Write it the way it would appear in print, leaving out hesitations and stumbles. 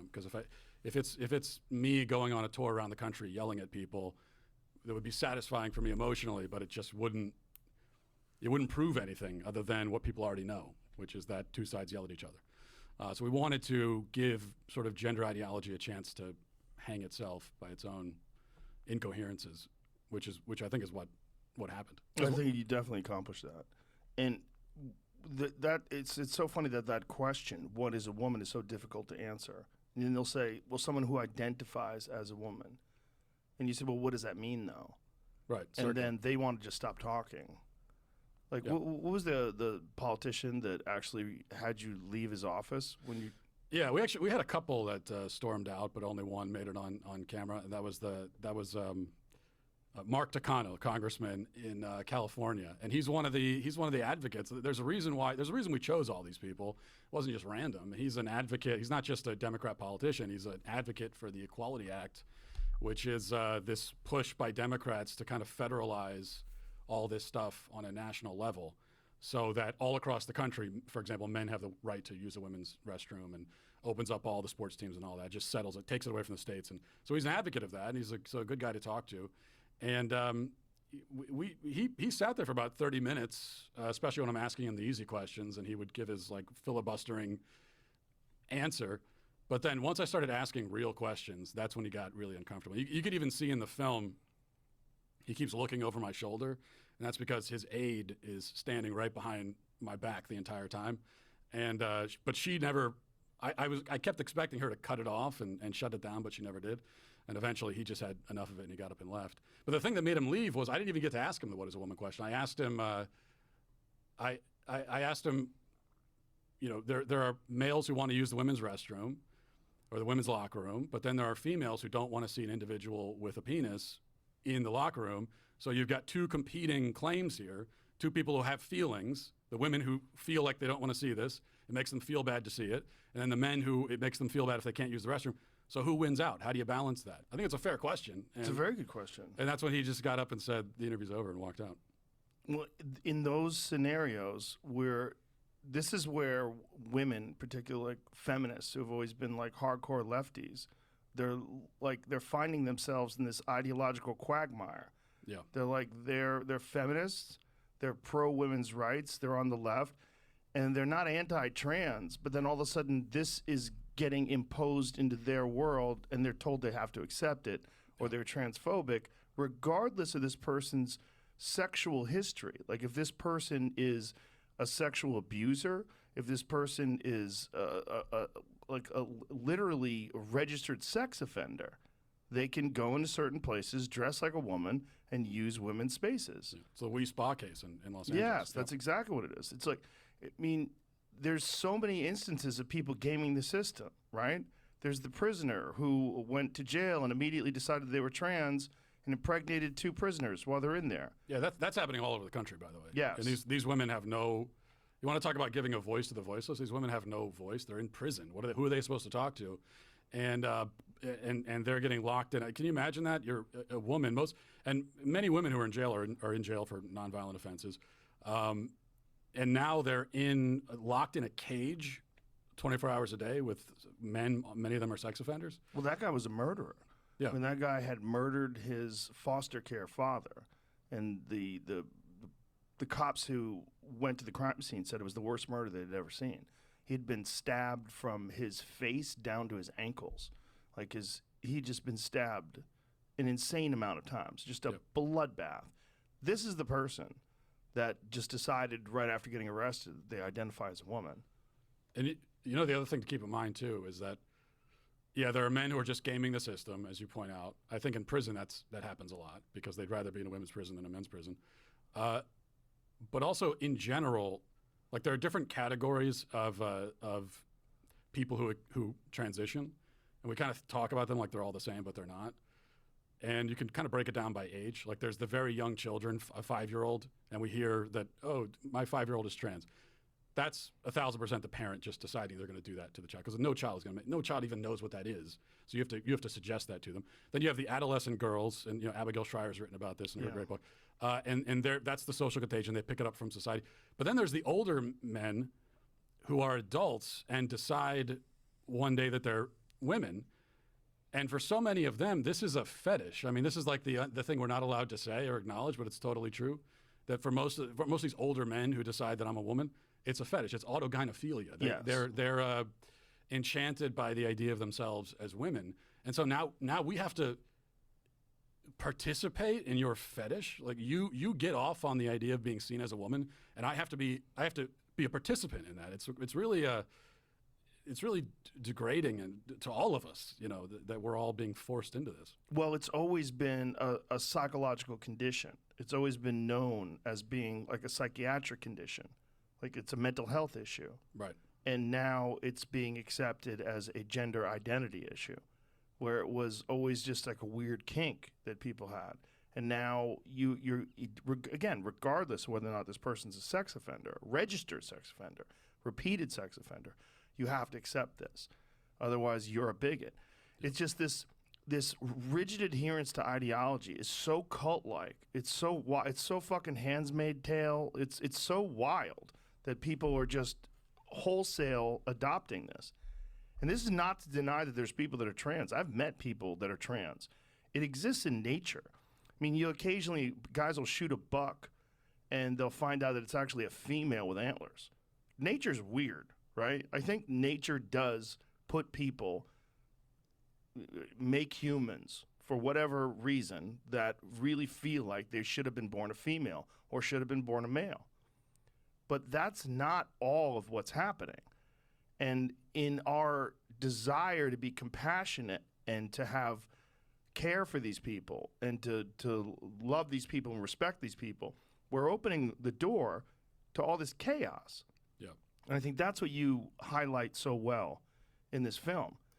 them. Because if it's me going on a tour around the country yelling at people, that would be satisfying for me emotionally, but it just wouldn't prove anything other than what people already know, which is that two sides yell at each other. So we wanted to give sort of gender ideology a chance to hang itself by its own incoherences, which I think is what happened. I think you definitely accomplished that. And that it's so funny that question, what is a woman, is so difficult to answer. And then they'll say, well, someone who identifies as a woman. And you say, well, what does that mean, though? Right. And then they want to just stop talking. Like, what was the politician that actually had you leave his office when you? Yeah, we had a couple that stormed out, but only one made it on camera, and that was Mark Takano, congressman in California, and he's one of the advocates. There's a reason we chose all these people. It wasn't just random. He's an advocate. He's not just a Democrat politician. He's an advocate for the Equality Act, which is this push by Democrats to kind of federalize all this stuff on a national level, so that all across the country, for example, men have the right to use a women's restroom, and opens up all the sports teams and all that, just settles it, takes it away from the states. And so he's an advocate of that, and he's a good guy to talk to. And he sat there for about 30 minutes, especially when I'm asking him the easy questions, and he would give his like filibustering answer. But then once I started asking real questions, that's when he got really uncomfortable. You could even see in the film, he keeps looking over my shoulder, and that's because his aide is standing right behind my back the entire time. And but she never. I kept expecting her to cut it off and shut it down, but she never did. And eventually, he just had enough of it, and he got up and left. But the thing that made him leave was I didn't even get to ask him the "what is a woman" question. I asked him. I asked him. You know, there are males who want to use the women's restroom or the women's locker room, but then there are females who don't want to see an individual with a penis in the locker room. So you've got two competing claims here, two people who have feelings, the women who feel like they don't want to see this, it makes them feel bad to see it, and then the men who it makes them feel bad if they can't use the restroom. So who wins out? How do you balance that? I think it's a fair question. It's a very good question. And that's when he just got up and said, the interview's over, and walked out. Well, in those scenarios this is where women, particularly like feminists who have always been like hardcore lefties, they're finding themselves in this ideological quagmire. Yeah. They're feminists, they're pro women's rights, they're on the left, and they're not anti-trans, but then all of a sudden this is getting imposed into their world and they're told they have to accept it, or they're transphobic, regardless of this person's sexual history. Like if this person is a sexual abuser, if this person is literally a registered sex offender, they can go into certain places, dress like a woman, and use women's spaces. It's the Wee Spa case in Los Angeles. Yes, that's exactly what it is. It's like, I mean, there's so many instances of people gaming the system, right? There's the prisoner who went to jail and immediately decided they were trans and impregnated 2 prisoners while they're in there. Yeah, that's happening all over the country, by the way. Yes. And these women have no. You want to talk about giving a voice to the voiceless? These women have no voice. They're in prison. Who are they supposed to talk to? And they're getting locked in. Can you imagine that? You're a woman. Many women who are in jail are in jail for nonviolent offenses, and now they're locked in a cage, 24 hours a day with men. Many of them are sex offenders. Well, that guy was a murderer. Yeah. I mean, that guy had murdered his foster care father, and the cops who went to the crime scene said it was the worst murder they had ever seen. He'd been stabbed from his face down to his ankles. He'd just been stabbed an insane amount of times, just a bloodbath. This is the person that just decided right after getting arrested that they identify as a woman. And the other thing to keep in mind, too, is that, there are men who are just gaming the system, as you point out. I think in prison that happens a lot because they'd rather be in a women's prison than a men's prison. But also in general, like there are different categories of people who transition, and we kind of talk about them like they're all the same, but they're not. And you can kind of break it down by age. Like there's the very young children, a 5-year-old, and we hear that, oh, my 5-year-old is trans. That's 1,000% the parent just deciding they're going to do that to the child, because no child even knows what that is. So you have to suggest that to them. Then you have the adolescent girls, and Abigail Schreier's written about this in her great book. And that's the social contagion. They pick it up from society. But then there's the older men who are adults and decide one day that they're women. And for so many of them, this is a fetish. I mean, this is like the thing we're not allowed to say or acknowledge, but it's totally true. That for most of these older men who decide that I'm a woman, it's a fetish. It's autogynephilia. They're enchanted by the idea of themselves as women. And so now we have to participate in your fetish. Like you get off on the idea of being seen as a woman, and I have to be a participant in that. It's really degrading and to all of us, that we're all being forced into this. Well, it's always been a psychological condition. It's always been known as being like a psychiatric condition, like it's a mental health issue. Right. And now it's being accepted as a gender identity issue, where it was always just like a weird kink that people had. And now you're again, regardless of whether or not this person's a sex offender, registered sex offender, repeated sex offender, you have to accept this. Otherwise, you're a bigot. It's just this rigid adherence to ideology is so cult-like. It's so fucking Handmaid's Tale. It's so wild that people are just wholesale adopting this. And this is not to deny that there's people that are trans. I've met people that are trans. It exists in nature. I mean, guys will shoot a buck and they'll find out that it's actually a female with antlers. Nature's weird, right? I think nature does put people, make humans, for whatever reason, that really feel like they should have been born a female or should have been born a male. But that's not all of what's happening. And in our desire to be compassionate and to have care for these people and to love these people and respect these people, we're opening the door to all this chaos. Yeah. And I think that's what you highlight so well in this film.